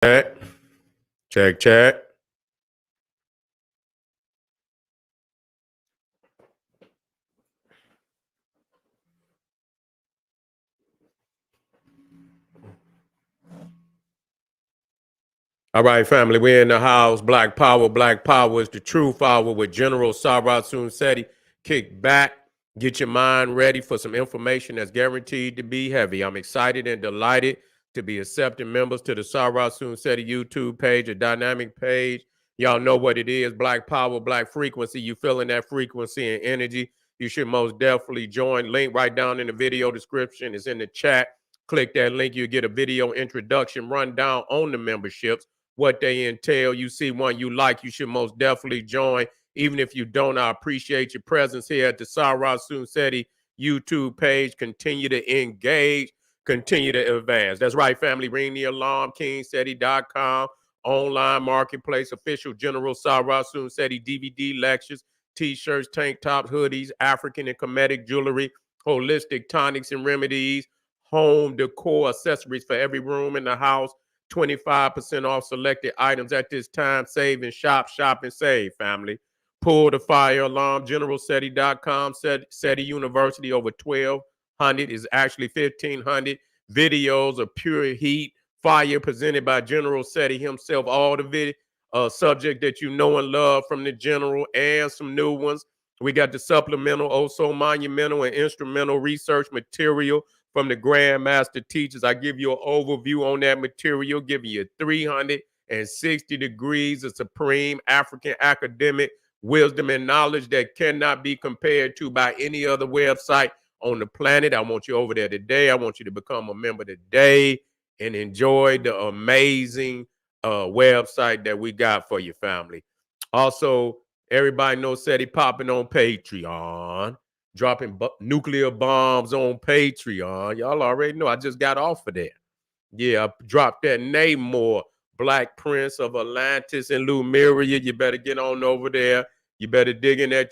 Check, check, check. All right, family, we're in the house. Black Power is the truth hour with General Sarah Seti. Kick back, get your mind ready for some information that's guaranteed to be heavy. I'm excited and delighted to be accepting members to the Sarah Seti YouTube page, a dynamic page. Y'all know what it is, Black Power, Black Frequency. You feeling that frequency and energy, you should most definitely join. Link right down in the video description. It's in the chat. Click that link. You'll get a video introduction rundown on the memberships, what they entail. You see one you like, you should most definitely join. Even if you don't, I appreciate your presence here at the Sarah Seti YouTube page. Continue to engage, continue to advance. That's right, family. Ring the alarm, kingseti.com, online marketplace, official General Sarah Seti DVD lectures, t-shirts, tank tops, hoodies, African and Kemetic jewelry, holistic tonics and remedies, home decor accessories for every room in the house. 25% off selected items at this time. Save and shop and save, family. Pull the fire alarm. GeneralSeti.com. Seti University, over 1,200 is actually 1,500 videos of pure heat fire presented by General Seti himself. All the subject that you know and love from the General, and some new ones. We got the supplemental, also monumental and instrumental research material from the Grandmaster teachers. I give you an overview on that material, giving you 360 degrees of supreme African academic wisdom and knowledge that cannot be compared to by any other website on the planet. I want you over there today. I want you to become a member today and enjoy the amazing website that we got for your family. Also, everybody knows Seti popping on Patreon, dropping nuclear bombs on Patreon. Y'all already know I just got off of there. Yeah, I dropped that Namor, Black Prince of Atlantis and Lumeria. You better get on over there. You better dig in that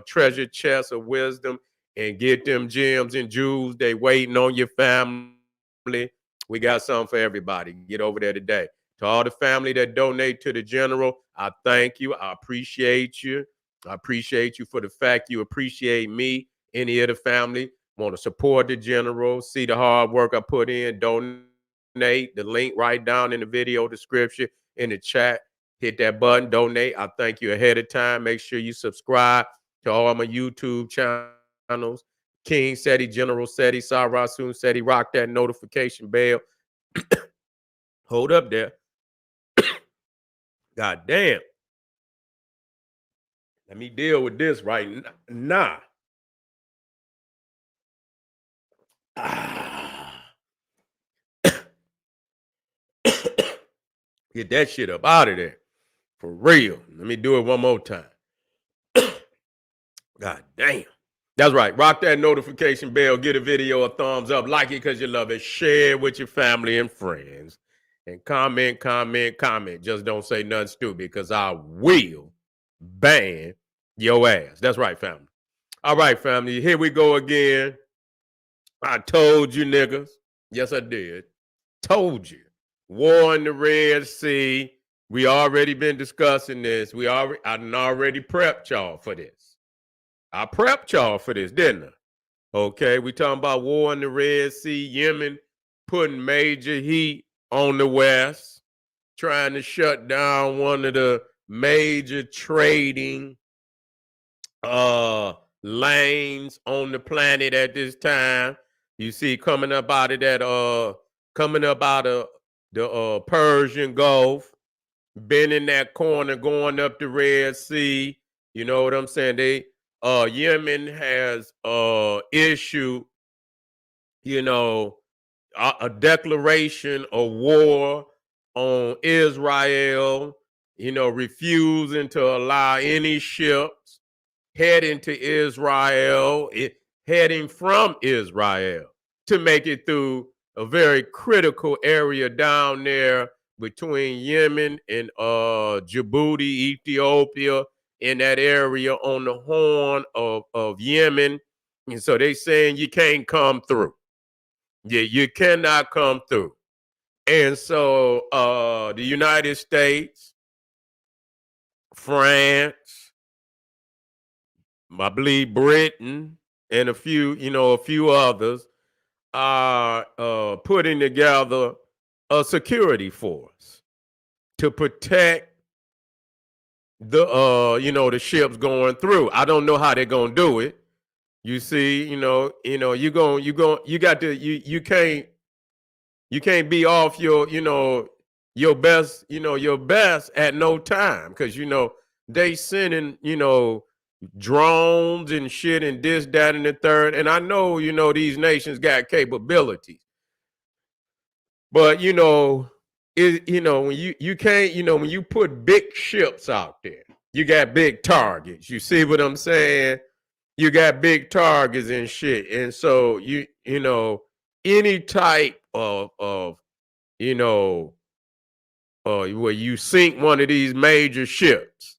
treasure chest of wisdom and get them gems and jewels. They waiting on your family. We got something for everybody. Get over there today. To all the family that donate to the General, I thank you. I appreciate you. I appreciate you for the fact you appreciate me. Any of the family want to support the General, see the hard work I put in, donate. The link right down in the video description, in the chat. Hit that button, donate. I thank you ahead of time. Make sure you subscribe to all my YouTube channels. King Seti, General Seti, Sarah Seti. Rock that notification bell. Hold up there. God damn. Let me deal with this right now. Get that shit up out of there. For real. Let me do it one more time. God damn. That's right. Rock that notification bell. Get a video a thumbs up. Like it because you love it. Share it with your family and friends. And comment. Just don't say nothing stupid because I will ban your ass. That's right, family. All right, family. Here we go again. I told you niggas. Yes, I did. Told you. War in the Red Sea. We already been discussing this. I already prepped y'all for this. I prepped y'all for this, didn't I? Okay, we talking about war in the Red Sea, Yemen putting major heat on the West, trying to shut down one of the major trading lanes on the planet at this time. You see, coming up out of the Persian Gulf, bending that corner, going up the Red Sea. You know what I'm saying? Yemen has issued, a declaration of war on Israel, refusing to allow any ships heading to Israel, heading from Israel to make it through a very critical area down there between Yemen and Djibouti, Ethiopia, in that area on the horn of Yemen. And so they saying you can't come through. Yeah, you cannot come through. And so the United States, France, I believe Britain, and a few others are putting together a security force to protect the ships going through. I don't know how they're gonna do it. You see, you can't be off your best at no time, because they sending drones and shit and this, that, and the third. And I know these nations got capabilities, but when you can't when you put big ships out there, you got big targets. You see what I'm saying? You got big targets and shit, and so any type of you know where you sink one of these major ships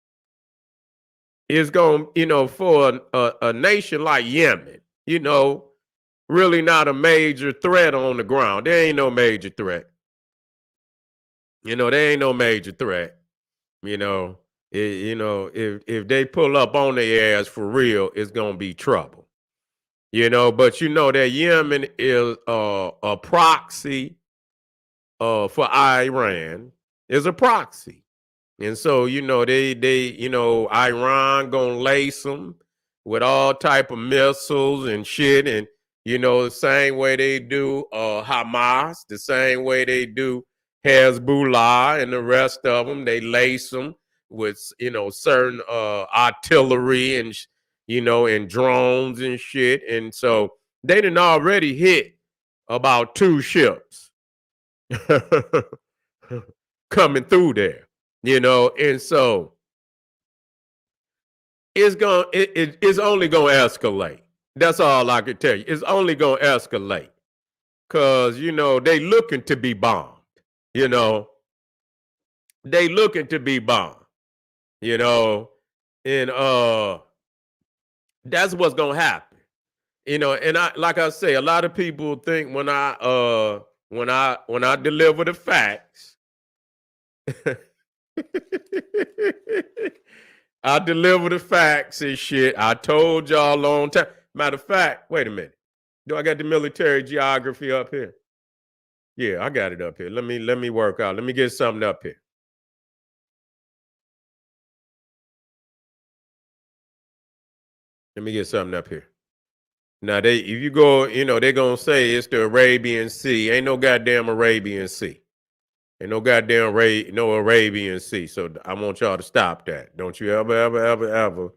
is going for a nation like Yemen, really not a major threat on the ground. There ain't no major threat. There ain't no major threat. You know, if they pull up on their ass for real, it's gonna be trouble. But that Yemen is a proxy for Iran, is a proxy. And so, Iran gonna lace them with all type of missiles and shit, and the same way they do Hamas, the same way they do Hezbollah and the rest of them, they lace them with certain artillery and and drones and shit, and so they done already hit about 2 ships coming through there, and so it's only gonna escalate. That's all I can tell you. It's only gonna escalate because they looking to be bombed. You know they looking to be bombed. You know, and that's what's gonna happen. And I like I say, a lot of people think when I deliver the facts. I deliver the facts and shit. I told y'all a long time. Matter of fact, wait a minute. Do I got the military geography up here? Yeah, I got it up here. Let me work out. Let me get something up here. Let me get something up here. Now if you go, they're gonna say it's the Arabian Sea. Ain't no goddamn Arabian Sea. Ain't no goddamn no Arabian Sea. So I want y'all to stop that. Don't you ever, ever, ever, ever,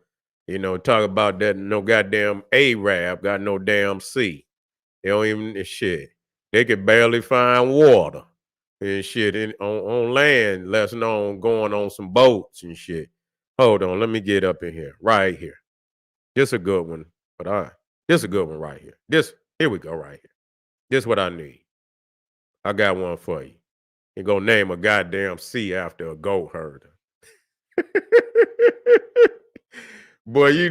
talk about that. No goddamn Arab got no damn sea. They don't even shit. They could barely find water and shit on land, less known going on some boats and shit. Hold on, let me get up in here. Right here. This a good one. But this a good one right here. Here we go right here. This what I need. I got one for you. You gonna name a goddamn sea after a goat herder. Boy, you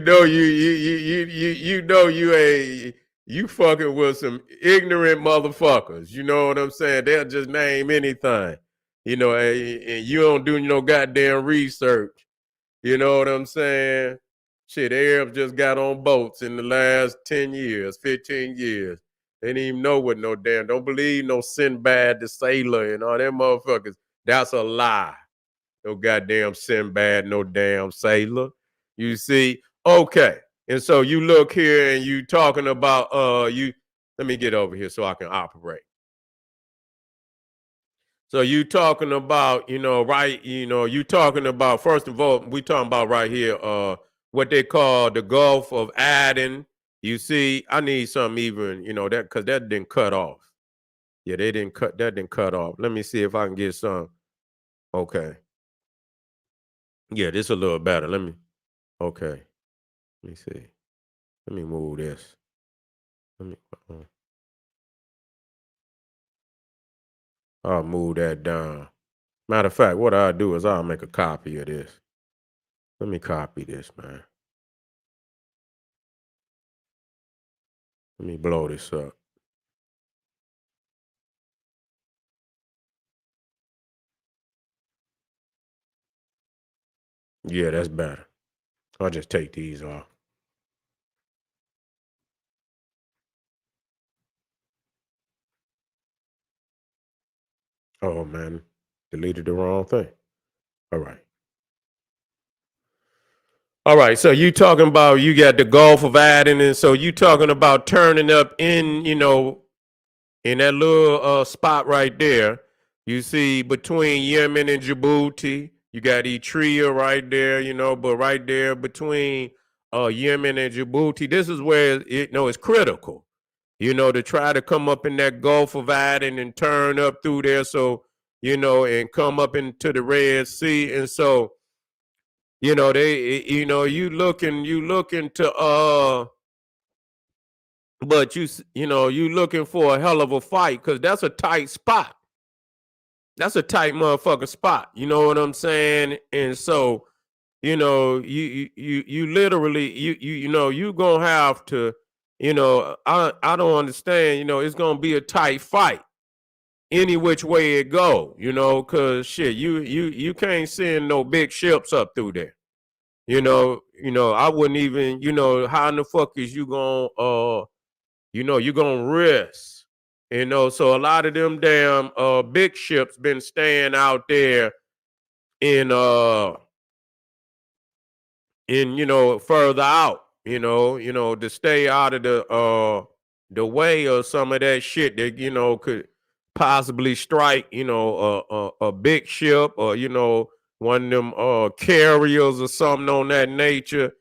fucking with some ignorant motherfuckers. You know what I'm saying? They'll just name anything. And you don't do no goddamn research. You know what I'm saying? Shit, Arabs just got on boats in the last 10 years, 15 years. They didn't even know what no damn, don't believe no Sinbad the sailor and all them motherfuckers. That's a lie. No goddamn Sinbad, no damn sailor. You see? Okay. And so you look here and you talking about let me get over here so I can operate. So you talking about, right, you talking about, first of all, we talking about right here, what they call the Gulf of Aden. You see, I need something even, that because that didn't cut off. Yeah, that didn't cut off. Let me see if I can get some. Okay. Yeah, this a little better. Okay. Let me see. Let me move this. Let me, uh, I'll move that down. Matter of fact, what I'll do is I'll make a copy of this. Let me copy this, man. Let me blow this up. Yeah, that's better. I'll just take these off. Oh man, deleted the wrong thing. All right. All right. So you talking about you got the Gulf of Aden, and so you talking about turning up in, in that little spot right there. You see between Yemen and Djibouti, you got Eritrea right there, but right there between Yemen and Djibouti, this is where it's critical, to try to come up in that Gulf of Aden and turn up through there, so and come up into the Red Sea, and so they, you looking to but you looking for a hell of a fight because that's a tight spot. That's a tight motherfucking spot. You know what I'm saying? And so, you literally you gonna have to, I don't understand, it's gonna be a tight fight any which way it go, cause shit, you can't send no big ships up through there. I wouldn't even, how in the fuck is you gonna you're gonna risk. So a lot of them damn big ships been staying out there in further out, to stay out of the way of some of that shit that could possibly strike, a big ship, or one of them carriers or something on that nature.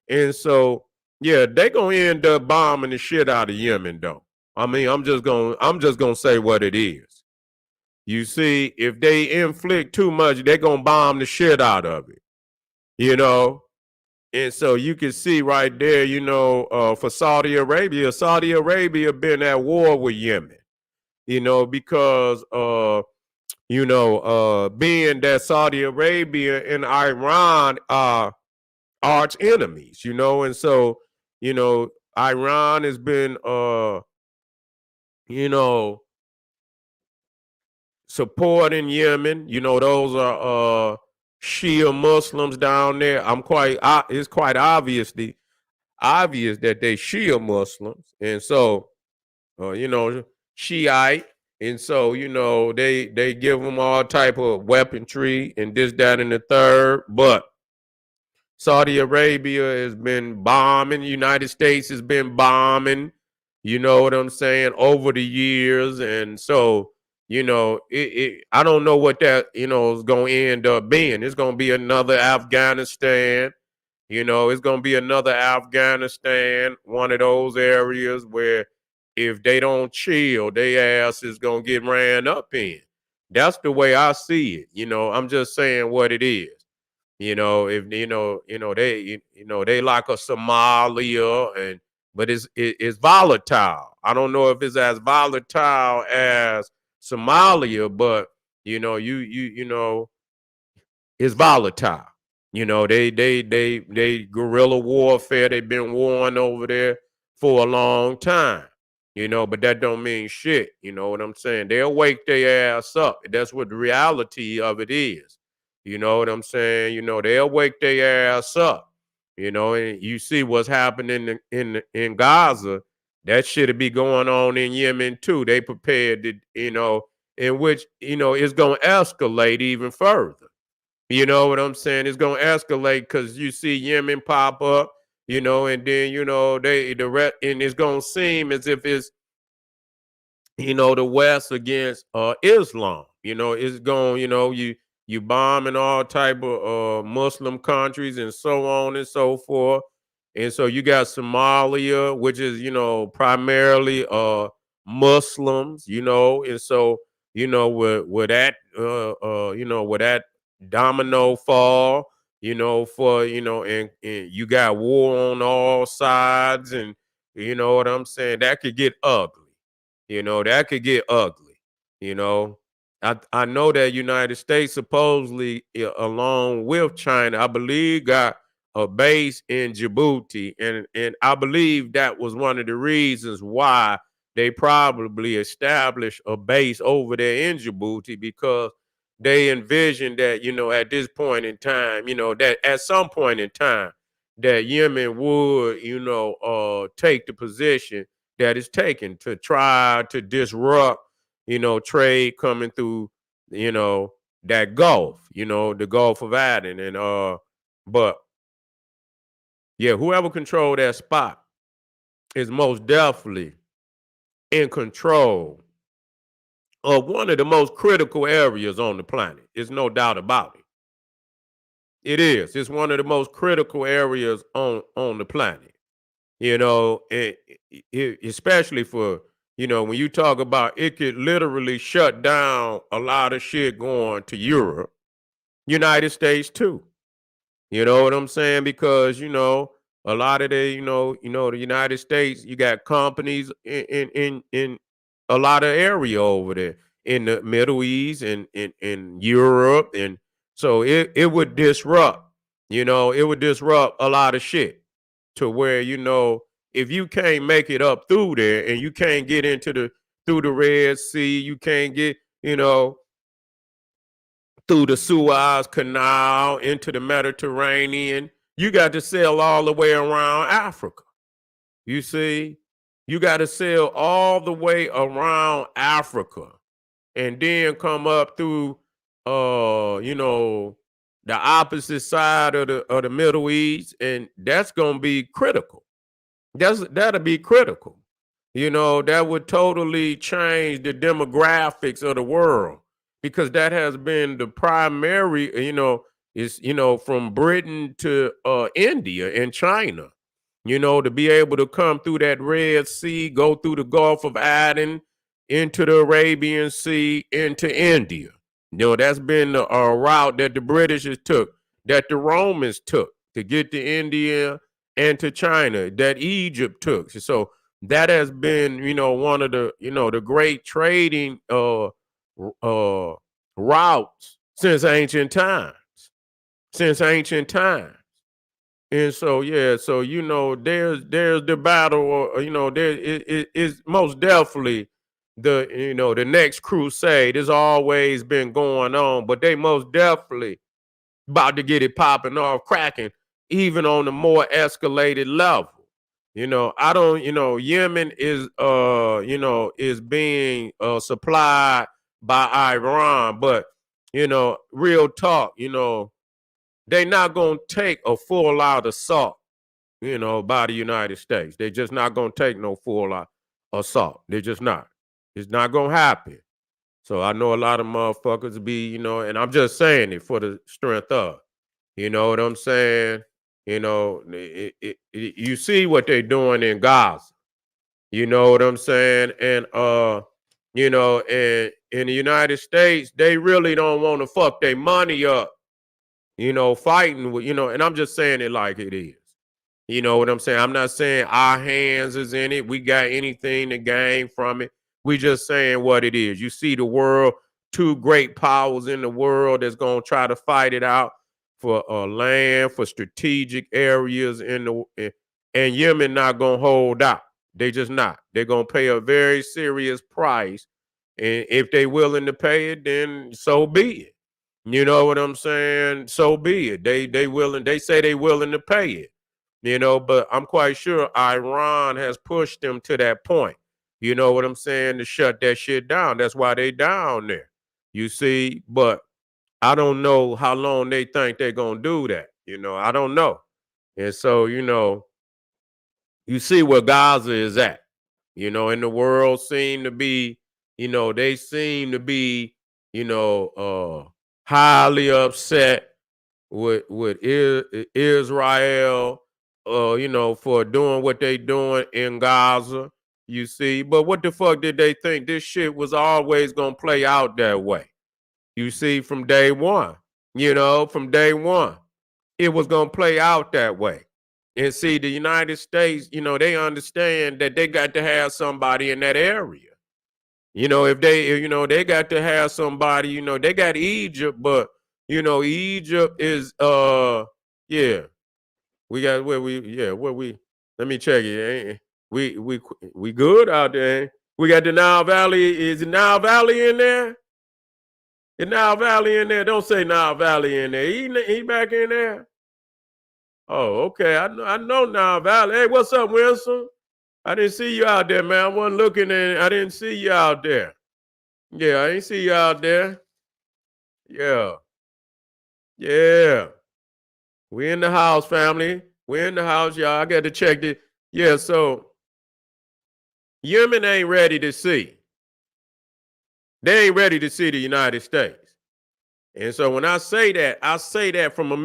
And so yeah, they gonna end up bombing the shit out of Yemen though. I mean, I'm just gonna say what it is. You see, if they inflict too much, they're gonna bomb the shit out of it. You know, and so you can see right there, for Saudi Arabia been at war with Yemen, because being that Saudi Arabia and Iran are arch enemies, and so, Iran has been you know, supporting Yemen. Those are Shia Muslims down there. It's quite obvious that they Shia Muslims, and so Shiite, and so they give them all type of weaponry and this, that, and the third. But Saudi Arabia has been bombing. The United States has been bombing. You know what I'm saying, over the years, and so I don't know what that is going to end up being. It's going to be another Afghanistan. It's going to be another Afghanistan, one of those areas where if they don't chill, their ass is going to get ran up in. That's the way I see it. I'm just saying what it is. If they like a Somalia, but it's volatile. I don't know if it's as volatile as Somalia, but it's volatile. They guerrilla warfare. They've been warring over there for a long time. But that don't mean shit. You know what I'm saying? They'll wake their ass up. That's what the reality of it is. You know what I'm saying? They'll wake their ass up. And you see what's happening in Gaza. That shit'll be going on in Yemen too. They prepared to, in which it's gonna escalate even further. You know what I'm saying? It's gonna escalate because you see Yemen pop up, and then and it's gonna seem as if it's the West against Islam. It's going, you bombing all type of Muslim countries and so on and so forth. And so you got Somalia, which is, primarily Muslims, and so, with that with that domino fall, for and you got war on all sides, and you know what I'm saying? That could get ugly. That could get ugly. You know, I know that United States supposedly, along with China, I believe, got a base in Djibouti, and I believe that was one of the reasons why they probably established a base over there in Djibouti, because they envisioned that, at this point in time, that at some point in time that Yemen would, take the position that it's taken to try to disrupt, trade coming through, that Gulf, the Gulf of Aden. And but yeah, whoever control that spot is most definitely in control of one of the most critical areas on the planet. There's no doubt about it. It is. It's one of the most critical areas on the planet. Especially for when you talk about it, could literally shut down a lot of shit going to Europe, United States too. You know what I'm saying? Because a lot of the United States, you got companies in a lot of area over there in the Middle East and in Europe, and so it would disrupt. It would disrupt a lot of shit to where if you can't make it up through there and you can't get into the through the Red Sea, you can't get through the Suez Canal into the Mediterranean. You got to sail all the way around Africa. You see, you got to sail all the way around Africa and then come up through, the opposite side of the Middle East, and that's gonna be critical. That'll be critical. That would totally change the demographics of the world because that has been the primary, is from Britain to India and China, to be able to come through that Red Sea, go through the Gulf of Aden, into the Arabian Sea, into India. That's been a route that the British took, that the Romans took to get to India and to China, that Egypt took. So that has been, one of the, the great trading uh, routes since ancient times. Since ancient times. And so yeah, so there's the battle, or there is most definitely the next crusade has always been going on, but they most definitely about to get it popping off, cracking, even on a more escalated level. I don't, Yemen is being supplied by Iran, but real talk, they not gonna take a full out assault, by the United States. They just not gonna take no full out assault. They're just not. It's not gonna happen. So I know a lot of motherfuckers be, and I'm just saying it for the strength of, you know what I'm saying? You see what they're doing in Gaza. You know what I'm saying? And and in the United States, they really don't want to fuck their money up, fighting with, and I'm just saying it like it is. You know what I'm saying? I'm not saying our hands is in it. We got anything to gain from it. We just saying what it is. You see the world, two great powers in the world that's going to try to fight it out for land, for strategic areas and Yemen not going to hold out. They just not. They're going to pay a very serious price. And if they willing to pay it, then so be it. You know what I'm saying? So be it. They willing, they say they willing to pay it. But I'm quite sure Iran has pushed them to that point. You know what I'm saying? To shut that shit down. That's why they down there. You see, but I don't know how long they think they're gonna do that. I don't know. And so, you see where Gaza is at. And the world seem to be, they seem to be, highly upset with Israel, for doing what they doing in Gaza. You see, but what the fuck did they think? This shit was always gonna play out that way. You see, from day one. From day one, it was gonna play out that way. And see, the United States, they understand that they got to have somebody in that area. If they got to have somebody, they got Egypt, but Egypt is yeah, we got where we let me check it. We good out there. We got the Nile Valley. Is the Nile Valley in there? Is Nile Valley in there? Don't say Nile Valley in there. He back in there? Oh, okay. I know Nile Valley. Hey, what's up, Wilson? I didn't see you out there, man. I wasn't looking and I didn't see you out there. Yeah, I ain't see you out there. Yeah. Yeah. We in the house, family. We in the house, y'all. I got to check this. Yeah, so Yemen ain't ready to see. They ain't ready to see the United States. And so when I say that from a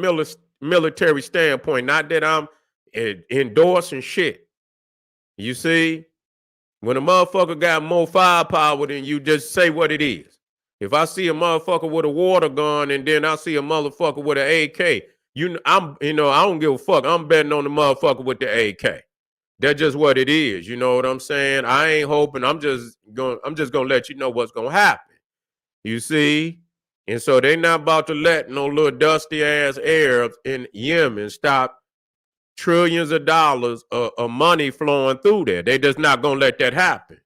military standpoint, not that I'm endorsing shit. You see, when a motherfucker got more firepower than you, just say what it is. If I see a motherfucker with a water gun and then I see a motherfucker with an AK, I don't give a fuck. I'm betting on the motherfucker with the AK. That's just what it is. You know what I'm saying? I ain't hoping. I'm just gonna let you know what's gonna happen. You see? And so they not about to let no little dusty ass Arabs in Yemen stop trillions of dollars of money flowing through there. They just not gonna let that happen.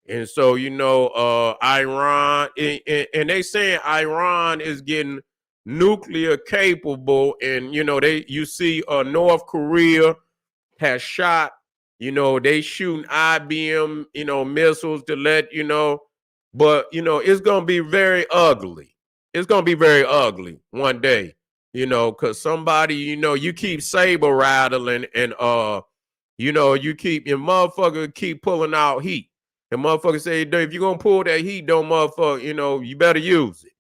And so, Iran, and they saying Iran is getting nuclear capable, and you see North Korea has shot, they shooting IBM, missiles to but it's gonna be very ugly. It's gonna be very ugly one day, because somebody, you keep saber rattling and you keep your motherfucker keep pulling out heat. And motherfucker say, if you're gonna pull that heat, don't motherfucker, you better use it.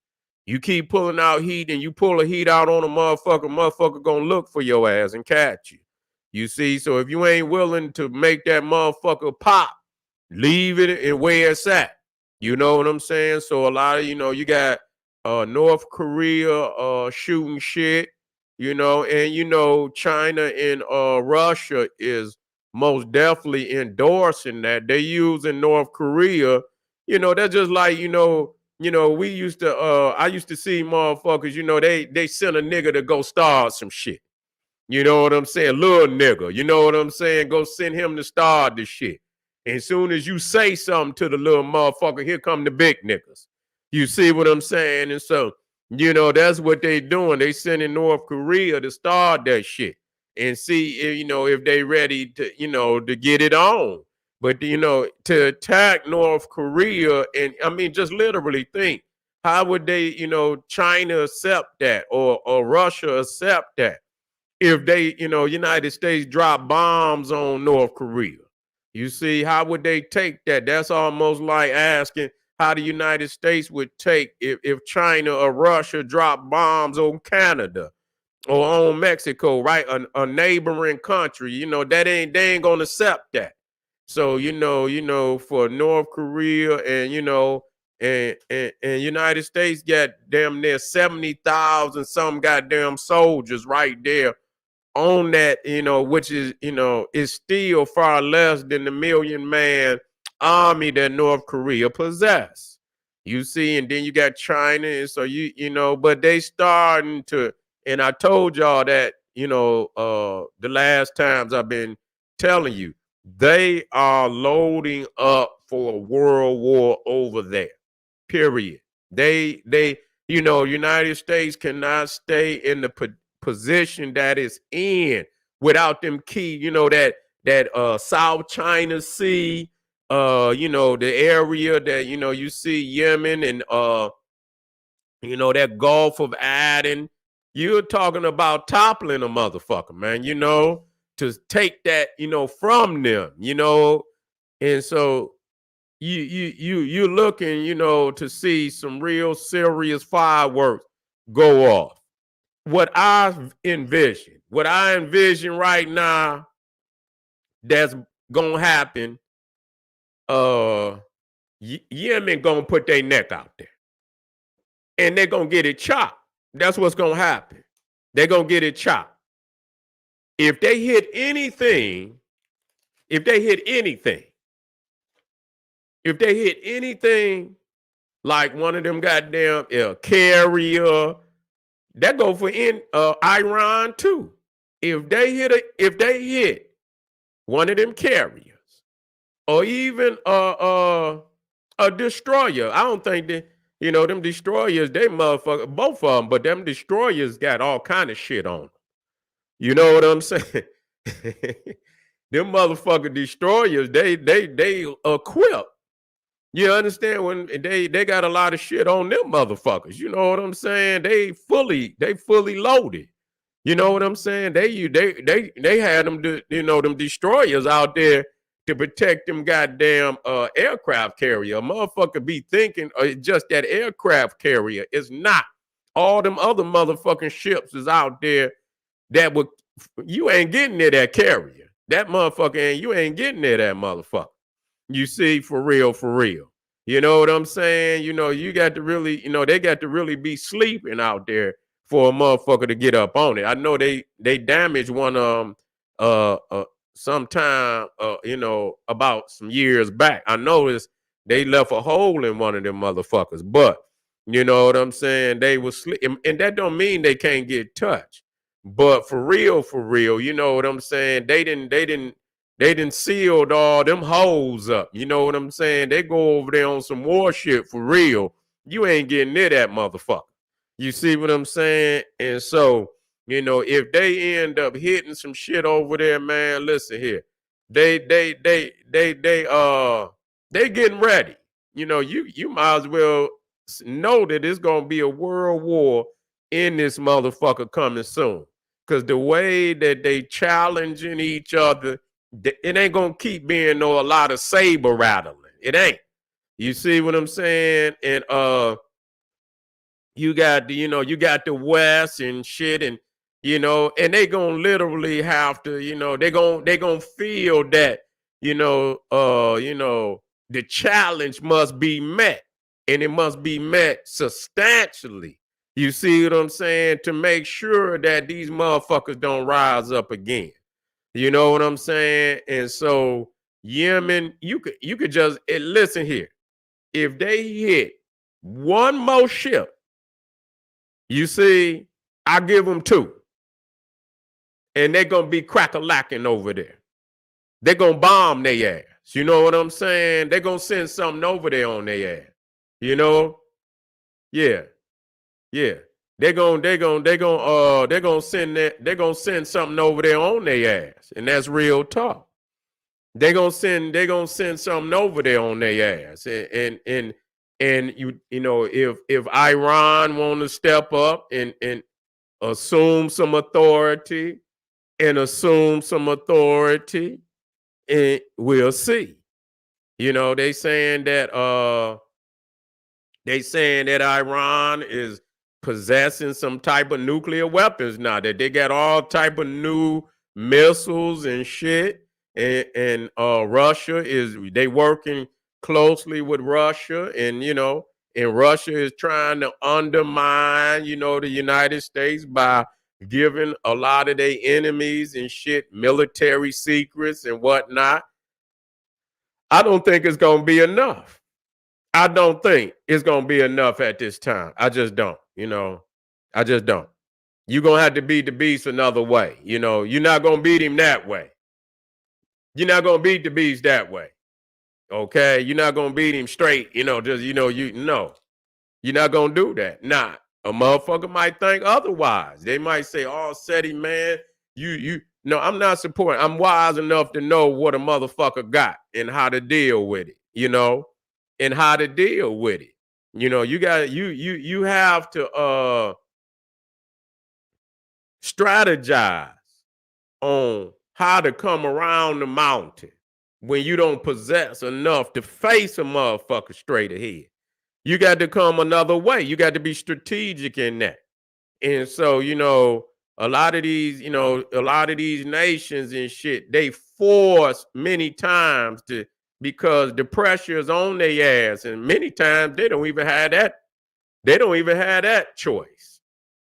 You keep pulling out heat and you pull a heat out on a motherfucker gonna look for your ass and catch you. You see, so if you ain't willing to make that motherfucker pop, leave it and where it's at. You know what I'm saying? So a lot of, you got North Korea shooting shit, and China and Russia is most definitely endorsing that. They using North Korea, that's just like, we used to I used to see motherfuckers, they sent a nigga to go start some shit. You know what I'm saying? Little nigga. You know what I'm saying? Go send him to start the shit. And as soon as you say something to the little motherfucker, here come the big niggas. You see what I'm saying? And so, that's what they doing. They sending North Korea to start that shit and see if, if they ready to, to get it on. But, to attack North Korea, and I mean, just literally think, how would they, China accept that or Russia accept that? If they, United States drop bombs on North Korea. You see, how would they take that? That's almost like asking how the United States would take if China or Russia drop bombs on Canada or on Mexico, right? A neighboring country, they ain't gonna accept that. So, for North Korea and and United States got damn near 70,000 some goddamn soldiers right there on that, which is still far less than the 1 million-man army that North Korea possess. You see, and then you got China, and so but they starting to, and I told y'all that, the last times I've been telling you, they are loading up for a world war over there. Period. They United States cannot stay in the position that is in without them key, that South China Sea, the area that you see Yemen and that Gulf of Aden. You're talking about toppling a motherfucker, man, to take that, from them, and so you're looking, to see some real serious fireworks go off. What I envision right now that's gonna happen, uh Yemen gonna put their neck out there and they're gonna get it chopped. That's what's gonna happen. They're gonna get it chopped. If they hit anything, if they hit anything, if they hit anything like one of them goddamn carrier, that go for Iran too. If they hit one of them carriers or even a destroyer, I don't think that Them destroyers, they motherfucker, both of them, but them destroyers got all kind of shit on them. You know what I'm saying? Them motherfucker destroyers, they equip. You understand when they got a lot of shit on them motherfuckers. You know what I'm saying? They fully loaded. You know what I'm saying? They had them them destroyers out there to protect them goddamn aircraft carrier. A motherfucker be thinking just that aircraft carrier is not. All them other motherfucking ships is out there that would you ain't getting near that carrier. That motherfucker you ain't getting near that motherfucker. You see, for real, for real. You know what I'm saying? You got to really, they got to really be sleeping out there for a motherfucker to get up on it. I know they damaged one sometime about some years back. I noticed they left a hole in one of them motherfuckers, but you know what I'm saying? They was sleep, and that don't mean they can't get touched. But for real, you know what I'm saying? They didn't sealed all them holes up. You know what I'm saying? They go over there on some warship for real. You ain't getting near that motherfucker. You see what I'm saying? And so, if they end up hitting some shit over there, man, listen here. They getting ready. You might as well know that it's gonna be a world war in this motherfucker coming soon. Cause the way that they challenging each other, it ain't gonna keep being a lot of saber rattling. It ain't. You see what I'm saying? And you got the West and shit, and and they gonna literally have to, they gonna feel that, the challenge must be met, and it must be met substantially. You see what I'm saying? To make sure that these motherfuckers don't rise up again. You know what I'm saying? And so Yemen, you could just listen here. If they hit one more ship, you see, I give them two, and they're gonna be crack-a-lacking over there. They're gonna bomb their ass. You know what I'm saying? They're gonna send something over there on their ass. You know? Yeah, yeah. They're gonna send something over there on their ass, and that's real talk. They're gonna send something over there on their ass, and if Iran want to step up and assume some authority and we'll see. They saying that Iran is possessing some type of nuclear weapons now, that they got all type of new missiles and shit. And Russia is they working closely with Russia, and Russia is trying to undermine, the United States by giving a lot of their enemies and shit military secrets and whatnot. I don't think it's gonna be enough. I don't think it's gonna be enough at this time. I just don't. I just don't. You're gonna have to beat the beast another way. You're not gonna beat him that way. You're not gonna beat the beast that way. Okay, you're not gonna beat him straight. Just you no. You're not gonna do that. Nah, a motherfucker might think otherwise. They might say, "Oh, Seti, man, you." No, I'm not supporting. I'm wise enough to know what a motherfucker got and how to deal with it. And how to deal with it. You got you have to strategize on how to come around the mountain when you don't possess enough to face a motherfucker straight ahead. You got to come another way. You got to be strategic in that. And so, a lot of these nations and shit, they force many times to, because the pressure is on their ass, and many times they don't even have that. They don't even have that choice.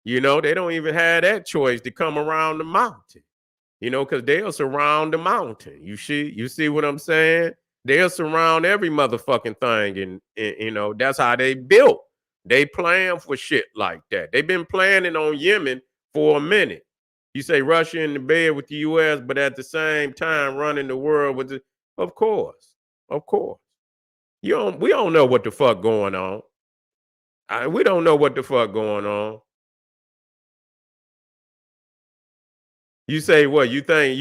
They don't even have that choice to come around the mountain. Because they'll surround the mountain. You see what I'm saying? They'll surround every motherfucking thing, and that's how they built. They plan for shit like that. They've been planning on Yemen for a minute. You say Russia in the bed with the U.S., but at the same time running the world with of course. We don't know what the fuck going on. We don't know what the fuck going on. You say what? What you think?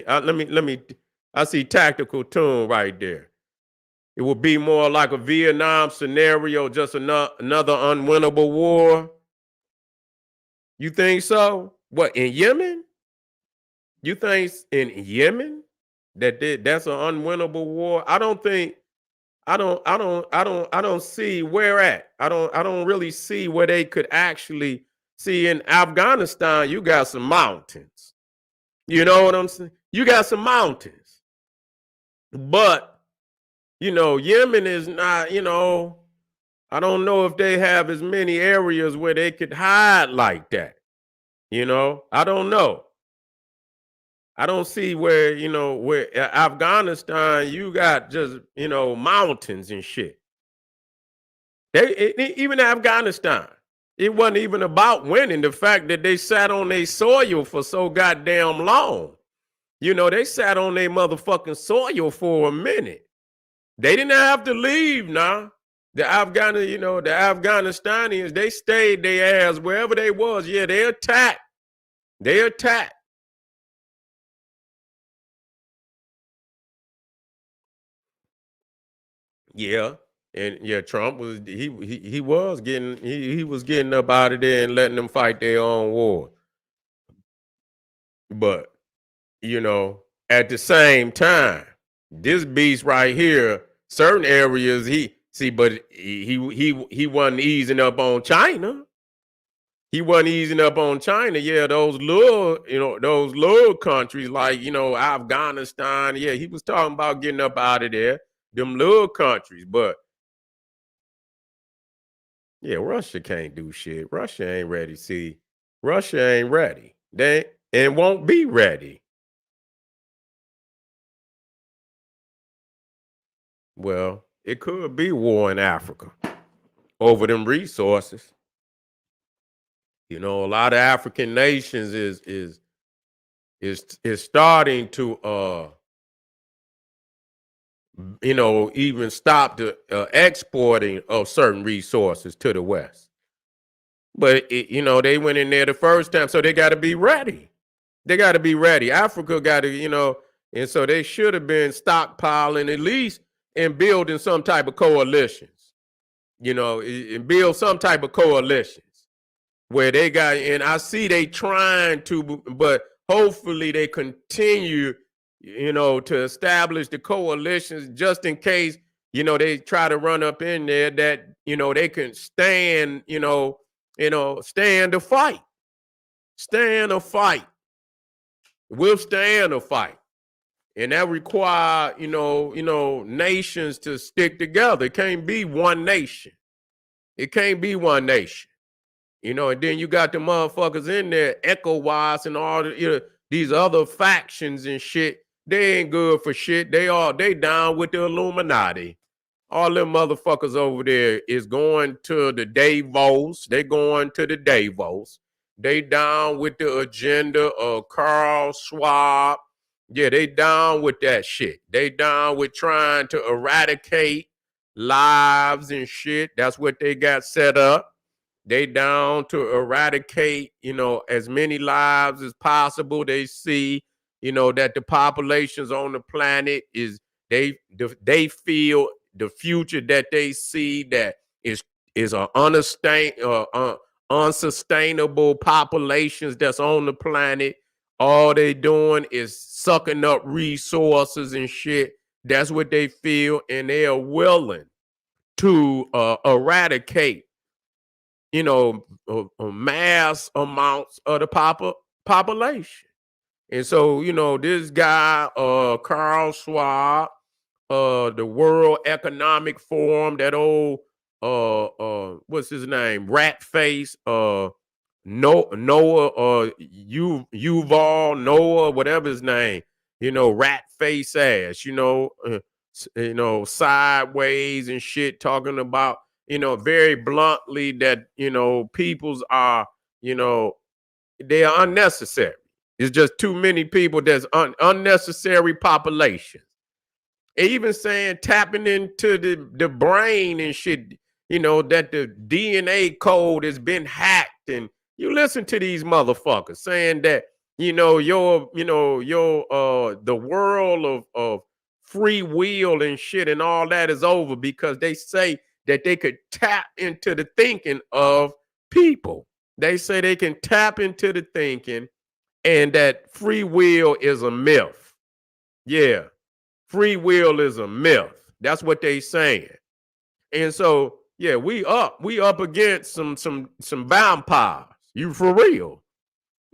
Let me I see tactical tune right there. It would be more like a Vietnam scenario, just another unwinnable war. You think so? What, in Yemen? You think in Yemen that's an unwinnable war? I don't think I don't see where at. I don't really see where they could actually see. In Afghanistan, you got some mountains. You know what I'm saying? You got some mountains. But, Yemen is not, I don't know if they have as many areas where they could hide like that. I don't know. I don't see where Afghanistan, you got just, mountains and shit. Even Afghanistan, it wasn't even about winning. The fact that they sat on their soil for so goddamn long. They sat on their motherfucking soil for a minute. They didn't have to leave now. The Afghanistanians, they stayed their ass wherever they was. Yeah, they attacked. They attacked. Yeah. And yeah, Trump was he was getting he was getting up out of there and letting them fight their own war. But, at the same time, this beast right here, certain areas but he wasn't easing up on China. He wasn't easing up on China. Yeah, those little countries like, Afghanistan. Yeah, he was talking about getting up out of there, them little countries. But yeah, Russia can't do shit. Russia ain't ready. See, Russia ain't ready. They and won't be ready. Well, it could be war in Africa over them resources. A lot of African nations is starting to even stop the exporting of certain resources to the West. But they went in there the first time, so they got to be ready. They got to be ready. Africa got to, and so they should have been stockpiling at least and building some type of coalitions, and build some type of coalitions where they got, and I see they trying to, but hopefully they continue, to establish the coalitions just in case, they try to run up in there that, they can stand, stand a fight, stand a fight, withstand a fight. And that require, nations to stick together. It can't be one nation. It can't be one nation. And then you got the motherfuckers in there, ECOWAS and all these other factions and shit. They ain't good for shit. They down with the Illuminati. All them motherfuckers over there is going to the Davos. They going to the Davos. They down with the agenda of Carl Schwab. Yeah, they down with that shit. They down with trying to eradicate lives and shit. That's what they got set up. They down to eradicate, as many lives as possible. They see, that the populations on the planet they feel the future that they see that is an unsustainable populations that's on the planet. All they doing is sucking up resources and shit. That's what they feel, and they are willing to eradicate mass amounts of the population. And so, this guy, Carl Schwab, the World Economic Forum, that old, what's his name? Rat face, Noah, Yuval, Noah, whatever his name, rat face ass, sideways and shit, talking about, very bluntly that, peoples are, they are unnecessary. It's just too many people. There's unnecessary population. Even saying tapping into the brain and shit. that the DNA code has been hacked. And you listen to these motherfuckers saying that, the world of free will and shit and all that is over because they say that they could tap into the thinking of people. They say they can tap into the thinking and that free will is a myth. Yeah, free will is a myth. That's what they saying. And so, yeah, we up against some vampires. You for real.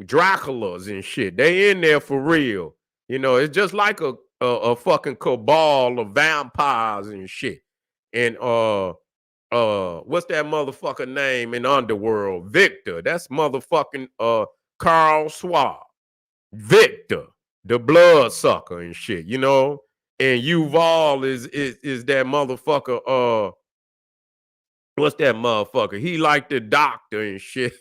Draculas and shit. They in there for real. It's just like a fucking cabal of vampires and shit. And what's that motherfucker name in Underworld? Victor. That's motherfucking Carl Schwab. Victor, the blood sucker and shit, And Yuval is that motherfucker, what's that motherfucker? He like the doctor and shit.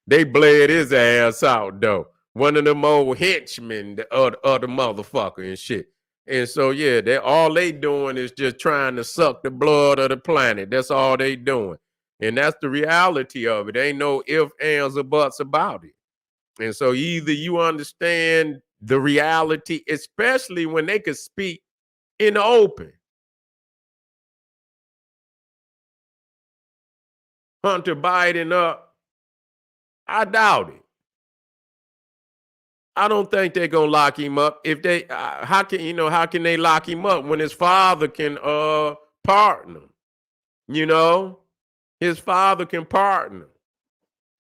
They bled his ass out though. One of them old henchmen, the other motherfucker and shit. And so yeah, all they doing is just trying to suck the blood of the planet. That's all they doing. And that's the reality of it. Ain't no ifs, ands, or buts about it. And so either you understand the reality, especially when they could speak in the open. Hunter Biden up, I doubt it. I don't think they're gonna lock him up. If they, how can they lock him up when his father can pardon him? His father can pardon him.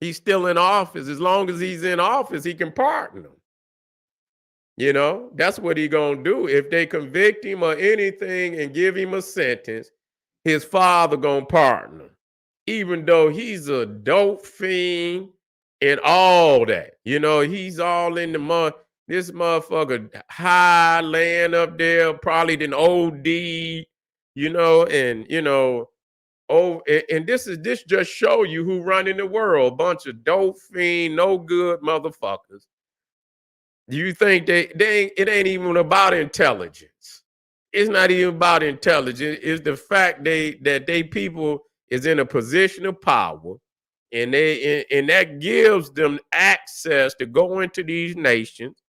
He's still in office. As long as he's in office, he can pardon him. That's what he gonna do. If they convict him or anything and give him a sentence, his father gonna pardon him, even though he's a dope fiend and all that. He's all in the mud. This motherfucker high, laying up there, probably didn't OD, and this just show you who running the world. Bunch of dope fiend, no good motherfuckers. Do you think it ain't even about intelligence? It's not even about intelligence. It's the fact that they people is in a position of power, and that gives them access to go into these nations.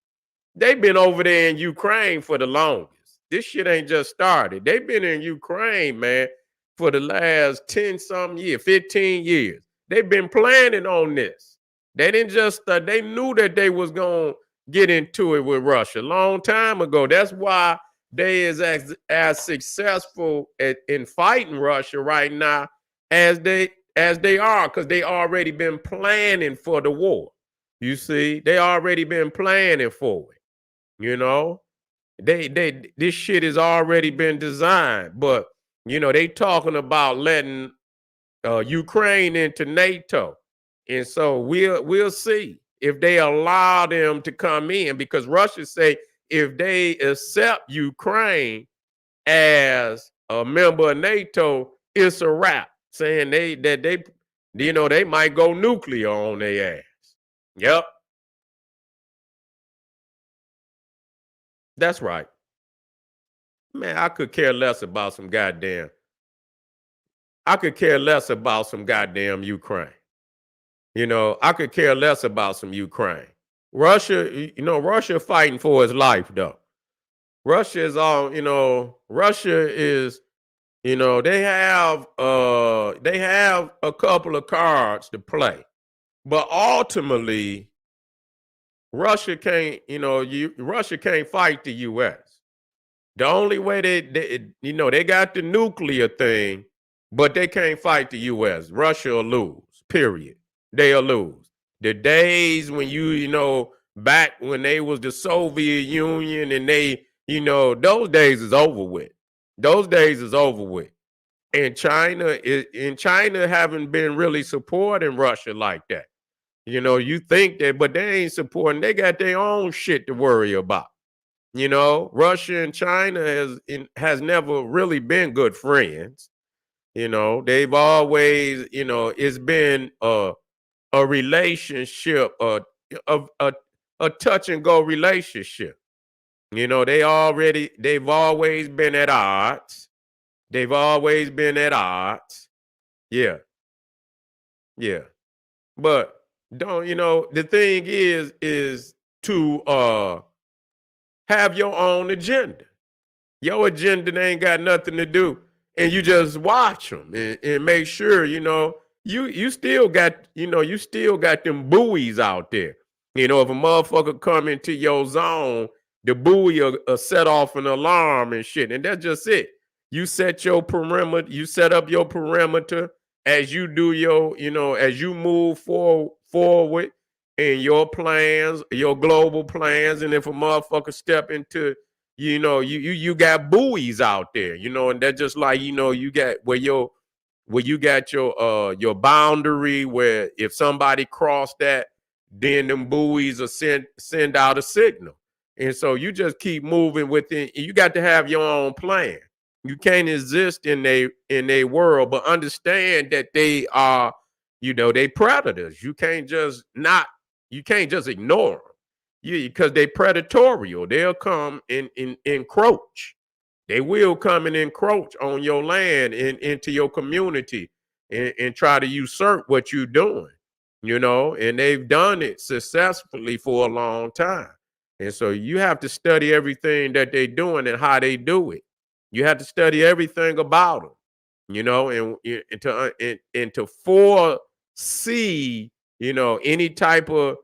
They've been over there in Ukraine for the longest. This shit ain't just started. They've been in Ukraine, man, for the last 10-something years, 15 years. They've been planning on this. They didn't just they knew that they was gonna get into it with Russia a long time ago. That's why they is as successful in fighting Russia right now as they are, because they already been planning for the war. You see, they already been planning for it. This shit has already been designed, but they talking about letting Ukraine into NATO, and so we'll see if they allow them to come in, because Russia say if they accept Ukraine as a member of NATO, it's a wrap, saying they might go nuclear on their ass. Yep, that's right. Man, I could care less about some goddamn. I could care less about some goddamn Ukraine. I could care less about some Ukraine. Russia fighting for his life though. Russia is all, Russia is, they have a couple of cards to play. But ultimately, Russia can't, Russia can't fight the US. The only way they got the nuclear thing, but they can't fight the US. Russia will lose, period. They'll lose. The days when back when they was the Soviet Union and those days is over with. Those days is over with. And China haven't been really supporting Russia like that. You think that, but they ain't supporting. They got their own shit to worry about. Russia and China has never really been good friends. They've always, it's been a relationship, a touch and go relationship. They've always been at odds. They've always been at odds. Yeah, yeah. But don't the thing is to have your own agenda. Your agenda ain't got nothing to do, and you just watch them and make sure you still got you still got them buoys out there. If a motherfucker come into your zone, the buoy will set off an alarm and shit, and that's just it. You set your perimeter, you set up your perimeter as you do as you move forward in your plans, your global plans, and if a motherfucker step into you got buoys out there, and that's just like you got where you got your boundary where if somebody crossed that, then them buoys will send out a signal. And so you just keep moving within. You got to have your own plan. You can't exist in a world, but understand that they are, they predators. You can't just ignore them. Because they predatorial. They'll come and encroach. They will come and encroach on your land and into your community and try to usurp what you're doing, and they've done it successfully for a long time. And so you have to study everything that they're doing and how they do it. You have to study everything about them, and to foresee, any type of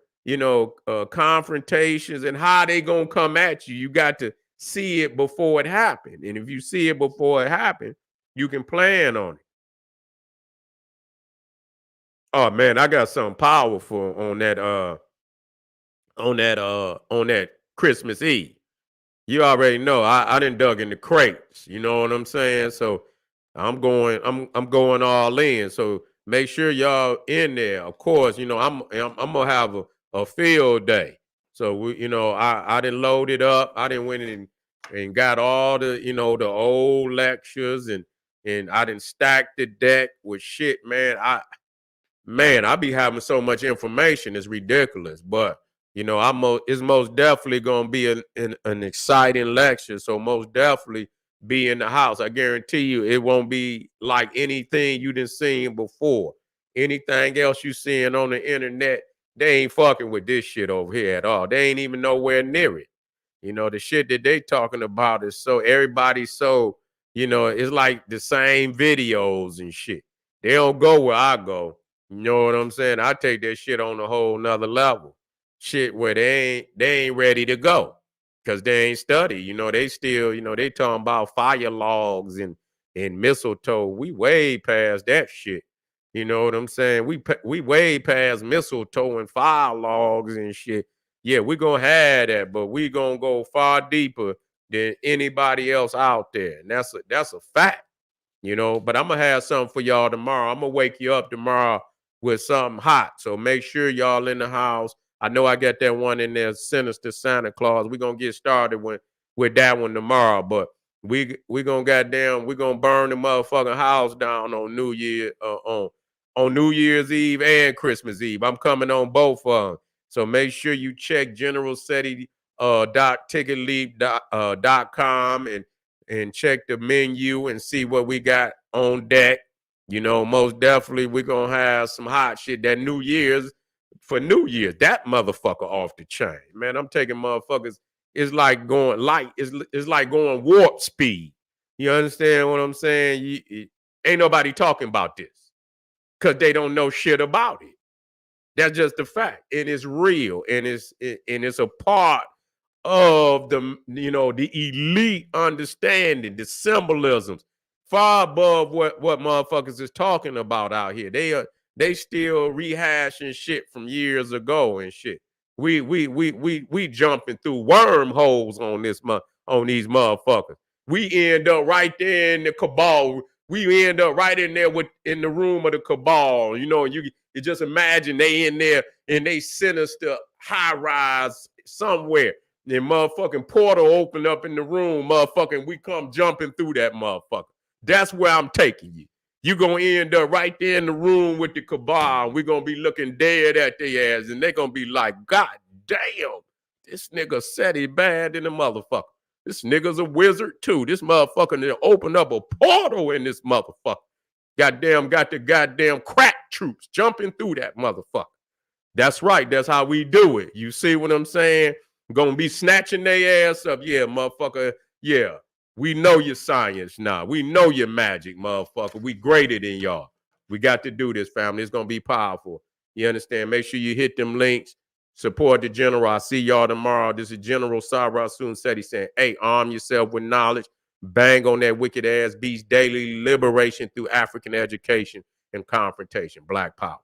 confrontations and how they gonna come at you. You got to see it before it happened, and if you see it before it happened, you can plan on it. Oh man, I got something powerful on that Christmas Eve. You already know I done dug in the crates. You know what I'm saying? So I'm going all in. So make sure y'all in there. Of course, I'm gonna have a field day. So I didn't load it up. I didn't went in and got all the the old lectures and I didn't stack the deck with shit, man. I be having so much information, it's ridiculous. But it's most definitely gonna be an exciting lecture. So most definitely be in the house. I guarantee you, it won't be like anything you done seen before. Anything else you seeing on the internet, they ain't fucking with this shit over here at all. They ain't even nowhere near it. The shit that they talking about is so everybody's so it's like the same videos and shit. They don't go where I go. You know what I'm saying? I take that shit on a whole nother level. Shit where they ain't ready to go because they ain't study. They still, they talking about fire logs and mistletoe. We way past that shit. You know what I'm saying? We way past mistletoe and fire logs and shit. Yeah, we gonna have that, but we gonna go far deeper than anybody else out there. And that's a fact. But I'm gonna have something for y'all tomorrow. I'm gonna wake you up tomorrow with something hot. So make sure y'all in the house. I know I got that one in there, Sinister Santa Claus. We're gonna get started with that one tomorrow. But we gonna burn the motherfucking house down on on New Year's Eve and Christmas Eve. I'm coming on both of them. So make sure you check General Seti .ticketleap.com and check the menu and see what we got on deck. Most definitely we're gonna have some hot shit. That New Year's for New Year's, that motherfucker off the chain. Man, I'm taking motherfuckers. It's like going light, it's like going warp speed. You understand what I'm saying? Ain't nobody talking about this because they don't know shit about it. That's just the fact. It is real, and it's a part of the elite understanding, the symbolisms, far above what motherfuckers is talking about out here. They still rehashing shit from years ago and shit. We jumping through wormholes on on these motherfuckers. We end up right there in the cabal. We end up right in there in the room of the cabal. You just imagine they in there in they sinister high rise somewhere. The motherfucking portal opened up in the room, motherfucking, we come jumping through that motherfucker. That's where I'm taking you. You're going to end up right there in the room with the cabal. We're going to be looking dead at their ass, and they're going to be like, God damn, this nigga said he bad in the motherfucker. This nigga's a wizard too. This motherfucker done opened up a portal in this motherfucker. Goddamn, got the goddamn crack troops jumping through that motherfucker. That's right. That's how we do it. You see what I'm saying? Gonna be snatching their ass up. Yeah, motherfucker. Yeah. We know your science now. We know your magic, motherfucker. We greater than y'all. We got to do this, family. It's gonna be powerful. You understand? Make sure you hit them links. Support the general. I'll see y'all tomorrow. This is General Sarah Soon said. He saying, hey, arm yourself with knowledge. Bang on that wicked ass beast. Daily liberation through African education and confrontation. Black power.